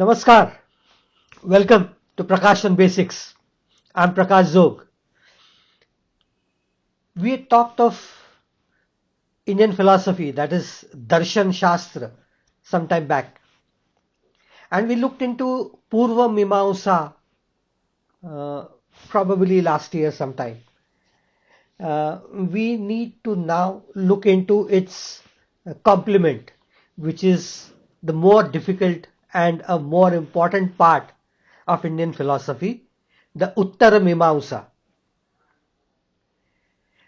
Namaskar. Welcome to Prastaan Basics. I'm Prakash Zog. We had talked of Indian philosophy, that is Darshan Shastra, some time back. And we looked into Purva Mimamsa, uh, probably last year sometime. We need to now look into its complement, which is the more difficult and a more important part of Indian philosophy, the Uttara Mimamsa.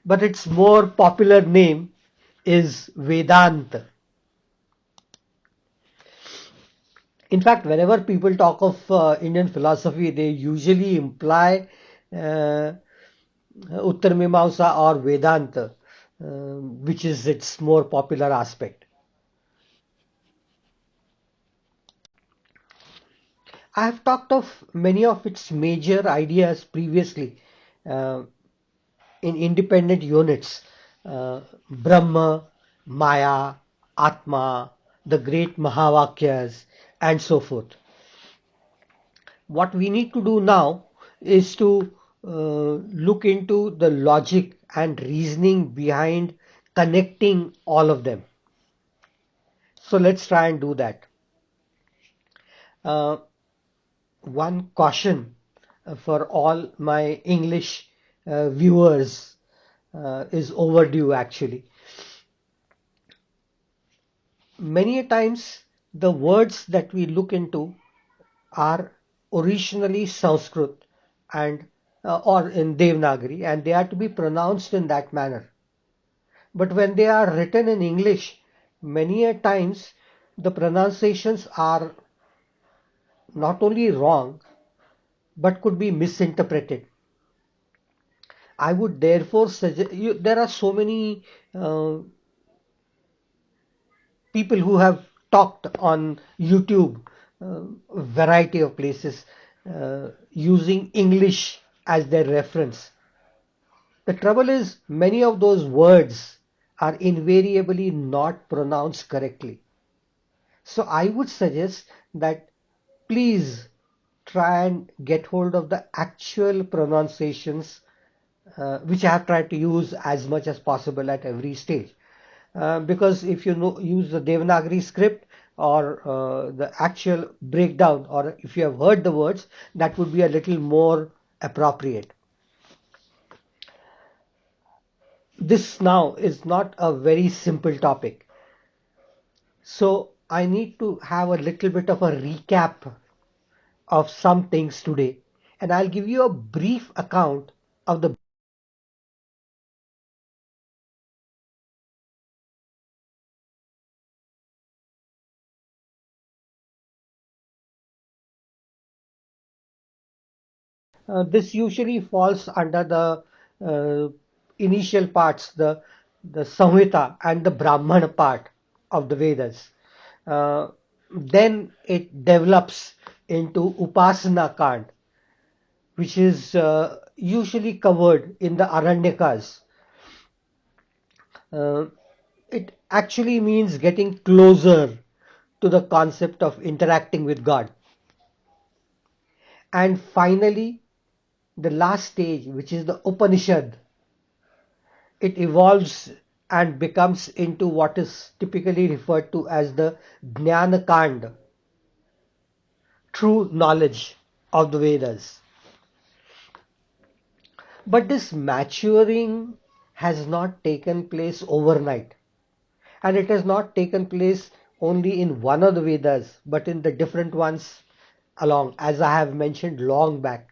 But its more popular name is Vedanta. In fact, whenever people talk of Indian philosophy, they usually imply uh, Uttarmimamsa or Vedanta, which is its more popular aspect. I have talked of many of its major ideas previously uh, in independent units: Brahma, Maya, Atma, the great Mahavakyas, and so forth. What we need to do now is to look into the logic and reasoning behind connecting all of them. So let's try and do that. Uh, One caution for all my English viewers is overdue actually. Many a times the words that we look into are originally Sanskrit and or in Devanagari, and they are to be pronounced in that manner. But when they are written in English, many a times the pronunciations are not only wrong but could be misinterpreted. I would therefore suggest there are so many uh, people who have talked on YouTube, variety of places, using English as their reference. The trouble is, many of those words are invariably not pronounced correctly. So I would suggest that please try and get hold of the actual pronunciations, which I have tried to use as much as possible at every stage. Because if you use the Devanagari script or the actual breakdown, or if you have heard the words, that would be a little more appropriate. This now is not a very simple topic. So I need to have a little bit of a recap of some things today, and I'll give you a brief account of the. This usually falls under the initial parts, the Samhita and the Brahmana part of the Vedas. Then it develops into Upasana Kand, which is usually covered in the Aranyakas. Uh, it actually means getting closer to the concept of interacting with God. And finally, the last stage, which is the Upanishad, it evolves and becomes into what is typically referred to as the Jnana Kand, true knowledge of the Vedas. But this maturing has not taken place overnight. And it has not taken place only in one of the Vedas, but in the different ones along, as I have mentioned long back.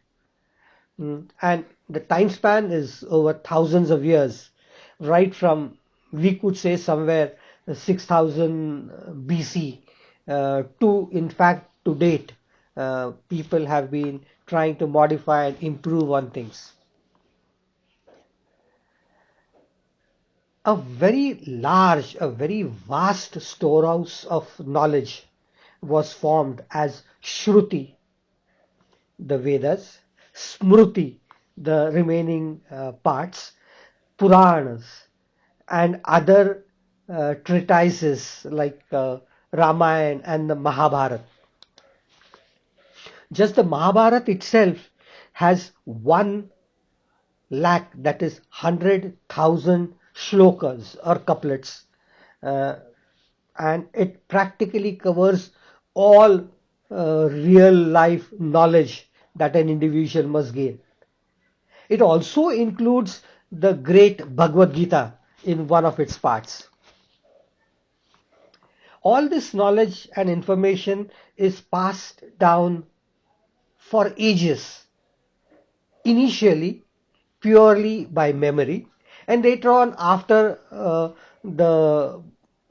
And the time span is over thousands of years, right from, we could say, somewhere 6000 BC to, in fact, to date, people have been trying to modify and improve on things. A very large, a very vast storehouse of knowledge was formed as Shruti, the Vedas, Smruti, the remaining parts, Puranas, and other treatises like Ramayana and the Mahabharata. Just the Mahabharata itself has 1 lakh, that is 100,000 shlokas or couplets, uh, and it practically covers all real life knowledge that an individual must gain. It also includes the great Bhagavad Gita in one of its parts. All this knowledge and information is passed down for ages, initially purely by memory, and later on, after the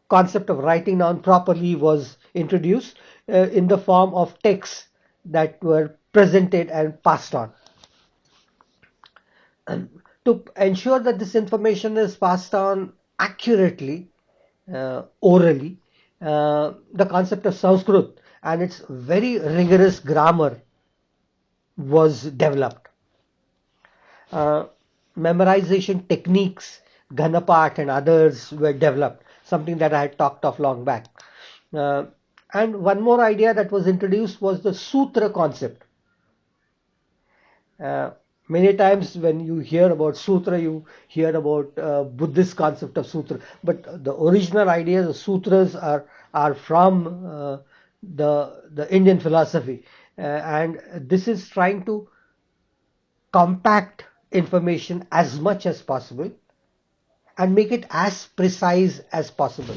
concept of writing down properly was introduced, in the form of texts that were presented and passed on. To ensure that this information is passed on accurately, orally, the concept of Sanskrit and its very rigorous grammar was developed. Uh, Memorization techniques, Ghanapat and others were developed, something that I had talked of long back. Uh, and one more idea that was introduced was the sutra concept. Uh, Many times when you hear about sutra, you hear about Buddhist concept of sutra, but the original ideas of sutras are from the Indian philosophy, and this is trying to compact information as much as possible and make it as precise as possible.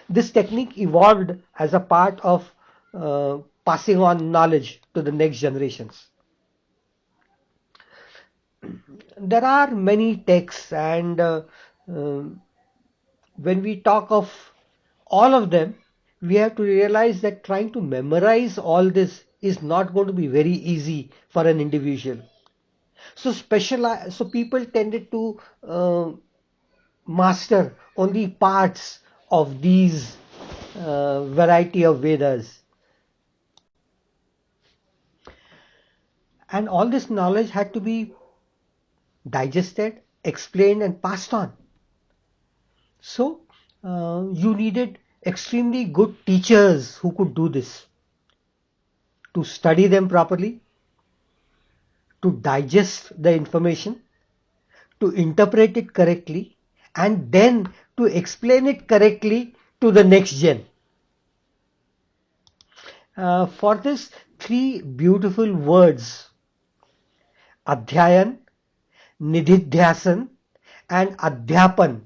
This technique evolved as a part of passing on knowledge to the next generations. There are many texts, and when we talk of all of them, we have to realize that trying to memorize all this is not going to be very easy for an individual. So people tended to master only parts of these variety of Vedas. And all this knowledge had to be digested, explained, and passed on. So you needed extremely good teachers who could do this, to study them properly, to digest the information, to interpret it correctly, and then to explain it correctly to the next gen. For this, three beautiful words, Adhyayan, Nididhyasan, and Adhyapan,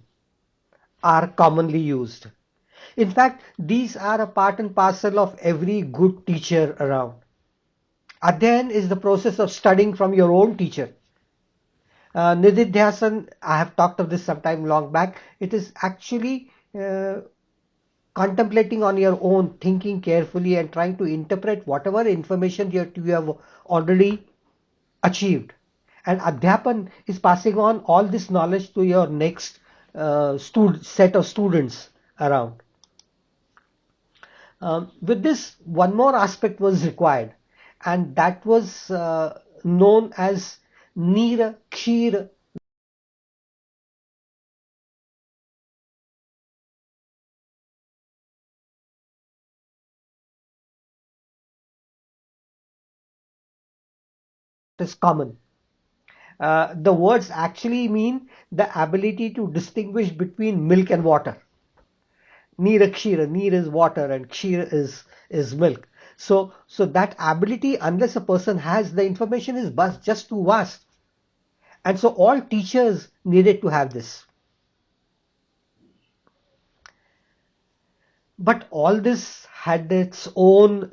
are commonly used. In fact, these are a part and parcel of every good teacher around. Adhyayan is the process of studying from your own teacher. Nididhyasan, I have talked of this sometime long back. It is actually contemplating on your own, thinking carefully and trying to interpret whatever information you have already achieved. And Adhyapan is passing on all this knowledge to your next set of students around. With this, one more aspect was required, and that was known as Nira Kshir is common. The words actually mean the ability to distinguish between milk and water. Neer kshira, neer is water and kshir is milk. So that ability, unless a person has, the information is just too vast. And so all teachers needed to have this. But all this had its own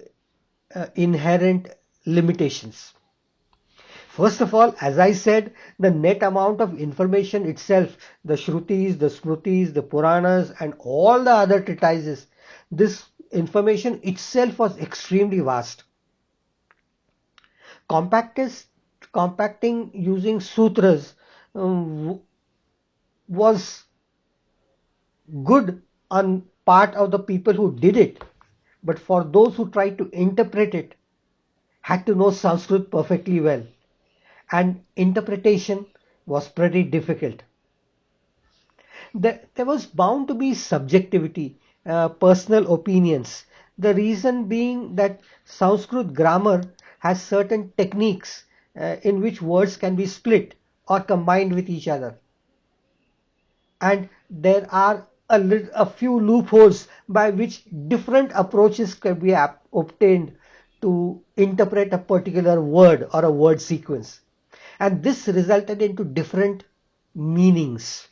inherent limitations. First of all, as I said, the net amount of information itself, the Shrutis, the Smrutis, the Puranas, and all the other treatises, this information itself was extremely vast. Compacting using sutras was good on part of the people who did it, but for those who tried to interpret it, had to know Sanskrit perfectly well, and interpretation was pretty difficult. There was bound to be subjectivity, personal opinions. The reason being that Sanskrit grammar has certain techniques in which words can be split or combined with each other. And there are a few loopholes by which different approaches can be obtained to interpret a particular word or a word sequence. And this resulted into different meanings.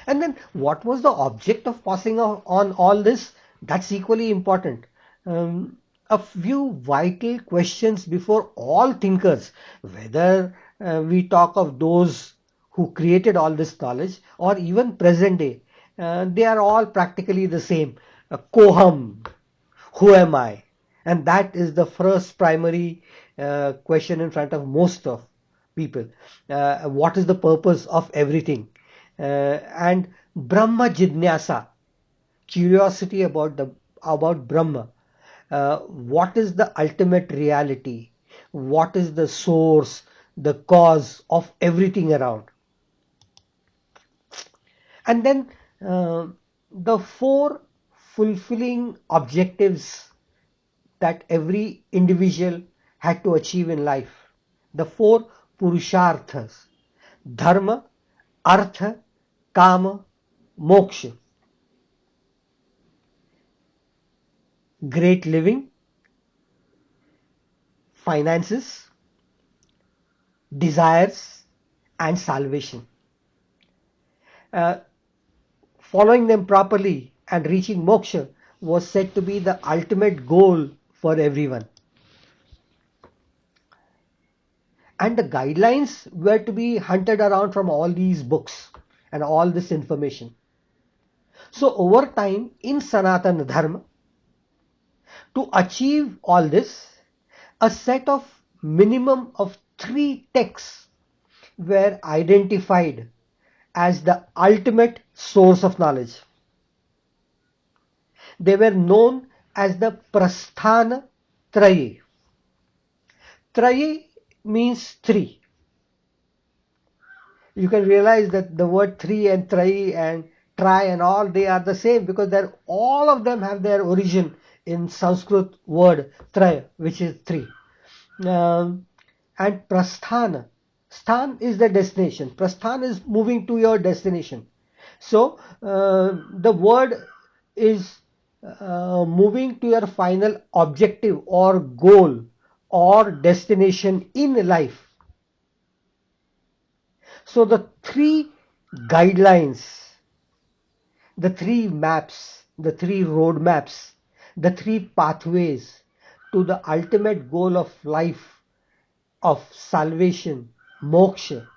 And then what was the object of passing on all this? That's equally important. A few vital questions before all thinkers, whether we talk of those who created all this knowledge or even present day, they are all practically the same. Koham, who am I? And that is the first primary question in front of most of people. What is the purpose of everything? And Brahma Jidnyasa, curiosity about Brahma. What is the ultimate reality? What is the source, the cause of everything around? And then the four fulfilling objectives that every individual had to achieve in life. The four Purusharthas: Dharma, Artha, Kama, Moksha. Great living, finances, desires, and salvation. Uh, Following them properly and reaching moksha was said to be the ultimate goal for everyone. And the guidelines were to be hunted around from all these books and all this information. So over time in Sanatana Dharma, to achieve all this, a set of minimum of 3 texts were identified as the ultimate source of knowledge. They were known as the Prastaan trayii. Trayii means 3. You can realize that the word 3 and trayii and try and all, they are the same because all of them have their origin in Sanskrit word traya, which is 3. And Prasthana. Sthan is the destination. Prasthan is moving to your destination. So the word is moving to your final objective or goal or destination in life. So the 3 guidelines, the 3 maps, the 3 road maps, the 3 pathways to the ultimate goal of life, of salvation, moksha,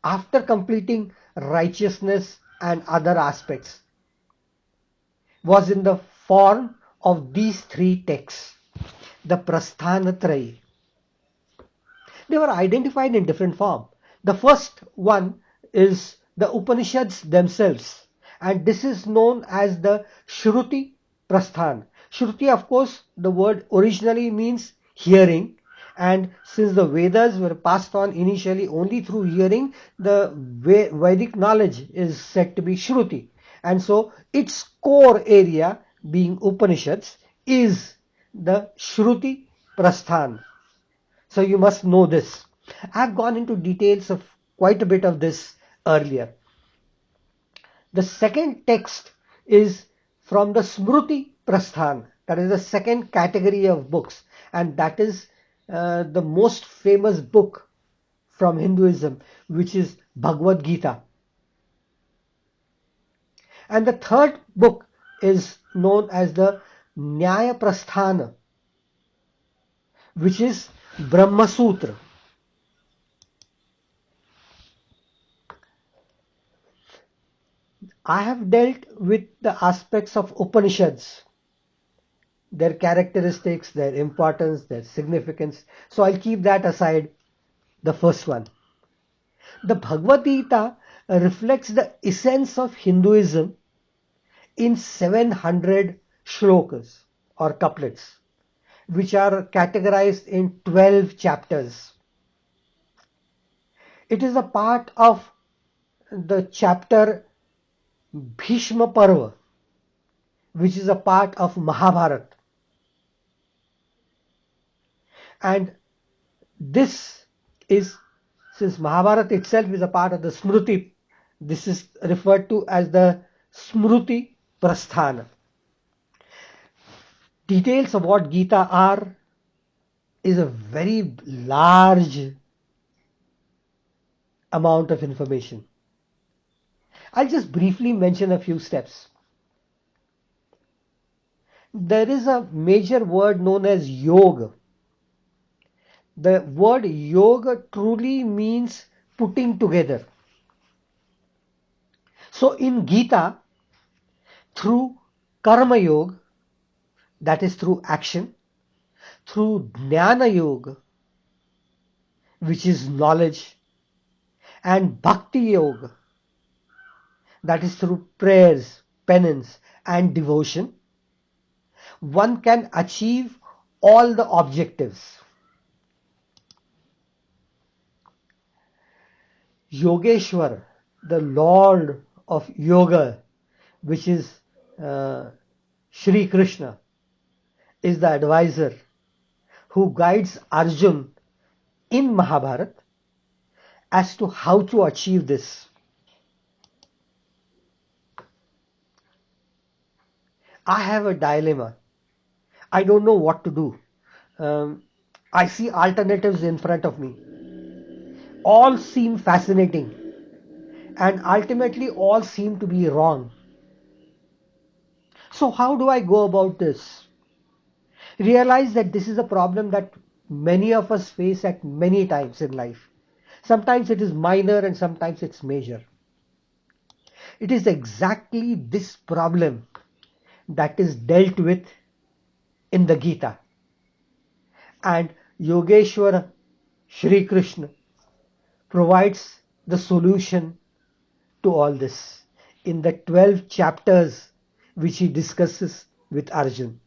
after completing righteousness and other aspects, was in the form of these 3 texts, the Prasthanatrayi. They were identified in different form. The first one is the Upanishads themselves, and this is known as the Shruti Prasthan. Shruti, of course, the word originally means hearing, and since the Vedas were passed on initially only through hearing, the Vedic knowledge is said to be Shruti. And so its core area, being Upanishads, is the Shruti Prasthan. So you must know this. I've gone into details of quite a bit of this earlier. The second text is from the Smruti Prasthan. That is the second category of books, and that is the most famous book from Hinduism, which is Bhagavad Gita. And the third book is known as the Nyaya Prasthana, which is Brahma Sutra. I have dealt with the aspects of Upanishads, their characteristics, their importance, their significance. So I'll keep that aside, the first one. The Bhagavad Gita reflects the essence of Hinduism in 700 shlokas or couplets, which are categorized in 12 chapters. It is a part of the chapter Bhishma Parva, which is a part of Mahabharata. And this is, since Mahabharata itself is a part of the Smruti, this is referred to as the Smruti Prasthana. Details of what Gita are is a very large amount of information. I'll just briefly mention a few steps. There is a major word known as yoga. The word yoga truly means putting together. So in Gita, through karma yoga, that is through action, through jnana yoga, which is knowledge, and bhakti yoga, that is through prayers, penance, and devotion, one can achieve all the objectives. Yogeshwar, the Lord of Yoga, which is Shri Krishna, is the advisor who guides Arjun in Mahabharata as to how to achieve this. I have a dilemma. I don't know what to do. I see alternatives in front of me. All seem fascinating, and ultimately all seem to be wrong. So how do I go about this? Realize that this is a problem that many of us face at many times in life. Sometimes it is minor and sometimes it's major. It is exactly this problem that is dealt with in the Gita. And Yogeshwara Shri Krishna provides the solution to all this in the 12 chapters which he discusses with Arjun.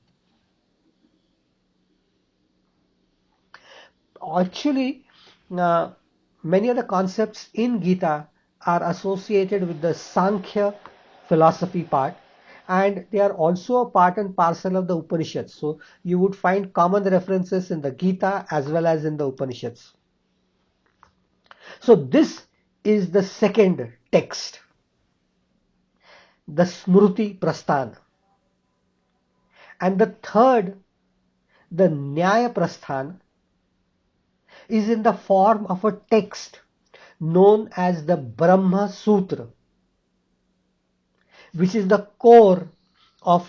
Actually, many of the concepts in Gita are associated with the Sankhya philosophy part, and they are also a part and parcel of the Upanishads. So you would find common references in the Gita as well as in the Upanishads. So this is the second text, the Smruti Prastaan. And the third, the Nyaya Prasthana, is in the form of a text known as the Brahma Sutra, which is the core of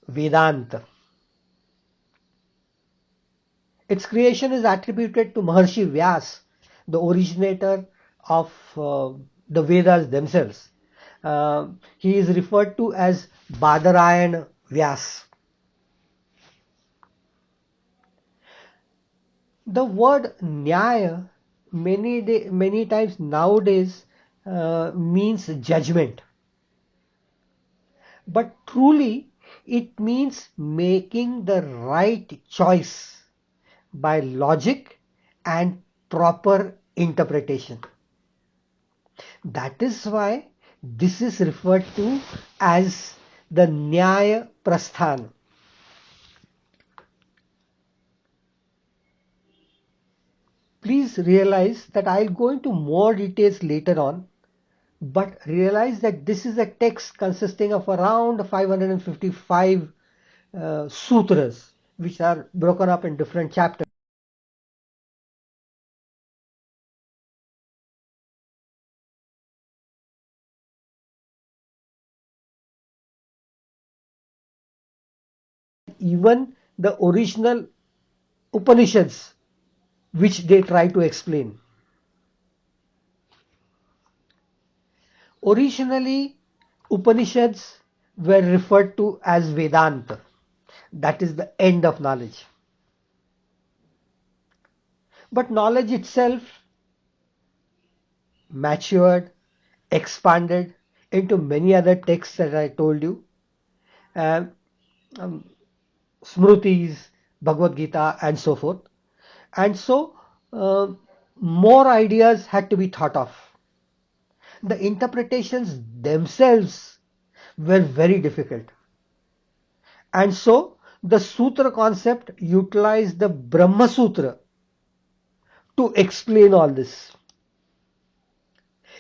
Vedanta. Its creation is attributed to Maharshi Vyas, the originator of the Vedas themselves. He is referred to as Badarayan Vyas. The word Nyaya many times nowadays means judgment. But truly it means making the right choice by logic and proper interpretation. That is why this is referred to as the Nyaya Prasthana. Please realize that I'll go into more details later on, but realize that this is a text consisting of around 555 sutras, which are broken up in different chapters. Even the original Upanishads, which they try to explain. Originally, Upanishads were referred to as Vedanta, that is the end of knowledge. But knowledge itself matured, expanded into many other texts that I told you, um, Smrutis, Bhagavad Gita, and so forth. And so, more ideas had to be thought of. The interpretations themselves were very difficult. And so, The Sutra concept utilized the Brahma Sutra to explain all this.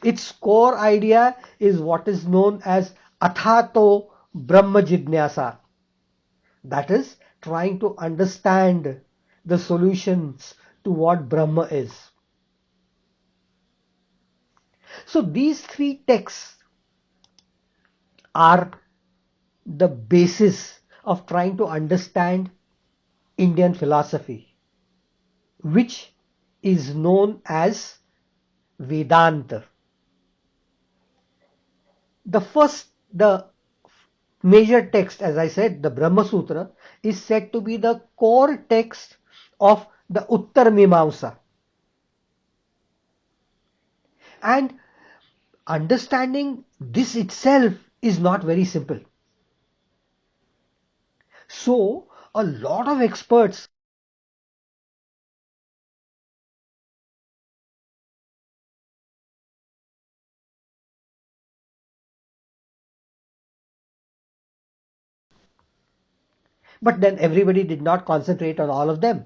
Its core idea is what is known as Athato Brahma Jidnyasa. That is, trying to understand the solutions to what Brahma is. So these three texts are the basis of trying to understand Indian philosophy, which is known as Vedanta. The major text, as I said, the Brahma Sutra, is said to be the core text of the Uttar Mimamsa. And understanding this itself is not very simple. So, a lot of experts but then everybody did not concentrate on all of them.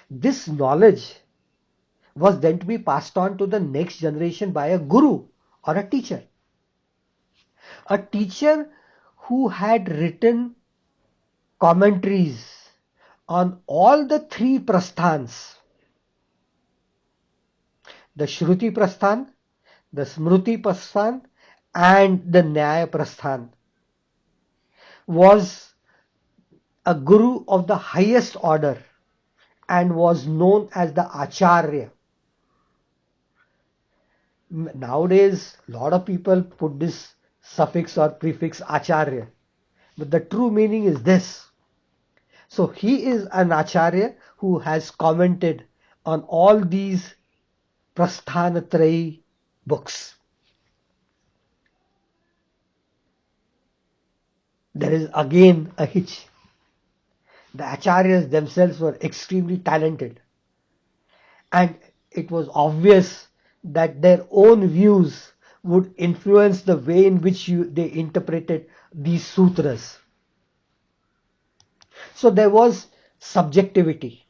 This knowledge was then to be passed on to the next generation by a guru or a teacher. A teacher who had written commentaries on all the three prasthans, the Shruti Prasthan, the Smruti Prasthan, and the Nyaya Prasthan, was a guru of the highest order and was known as the Acharya. Nowadays, a lot of people put this suffix or prefix Acharya, but the true meaning is this. So he is an Acharya who has commented on all these Prasthana trayii books. There is again a hitch. The Acharyas themselves were extremely talented, and it was obvious that their own views would influence the way in which they interpreted these sutras. So there was subjectivity.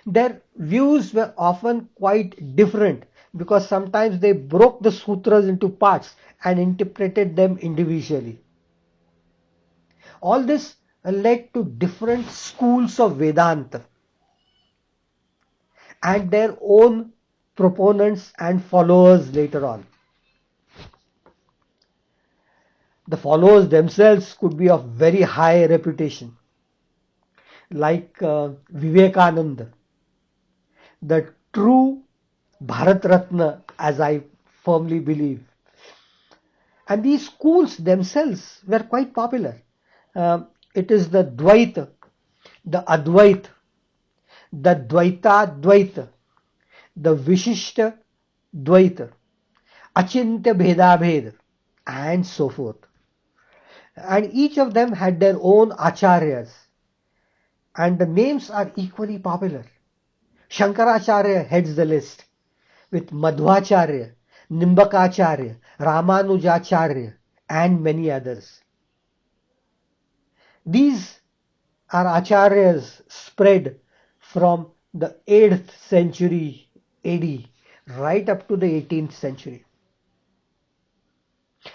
Their views were often quite different because sometimes they broke the sutras into parts and interpreted them individually. All this led to different schools of Vedanta and their own proponents and followers later on. The followers themselves could be of very high reputation, like Vivekananda, the true Bharat Ratna, as I firmly believe. And these schools themselves were quite popular. It is the Dvaita, the Advaita, the Dvaita Dvaita, the Vishishta Dvaita, Achintya Bheda, and so forth. And each of them had their own acharyas, and the names are equally popular. Shankaracharya heads the list, with Madhvacharya, Nimbakacharya, Ramanujacharya, and many others. These are acharyas spread from the 8th century AD right up to the 18th century.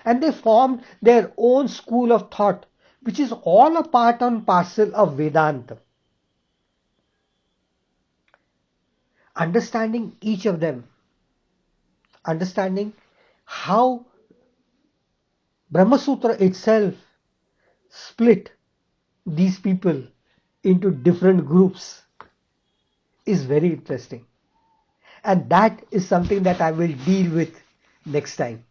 And they formed their own school of thought, which is all a part and parcel of Vedanta. Understanding each of them, understanding how Brahma Sutra itself split these people into different groups is very interesting. And that is something that I will deal with next time.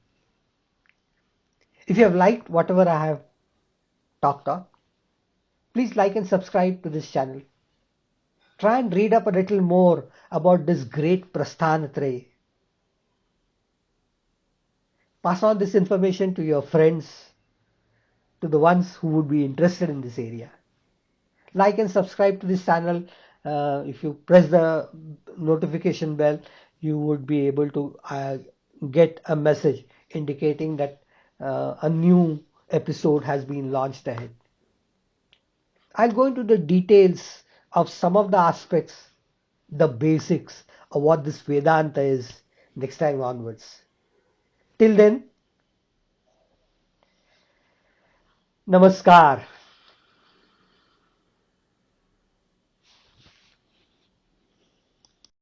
If you have liked whatever I have talked on, please like and subscribe to this channel. Try and read up a little more about this great Prastaan Trayii. Pass on this information to your friends, to the ones who would be interested in this area. Like and subscribe to this channel. If you press the notification bell, you would be able to get a message indicating that a new episode has been launched ahead. I'll go into the details of some of the aspects, the basics of what this Vedanta is next time onwards. Till then, Namaskar.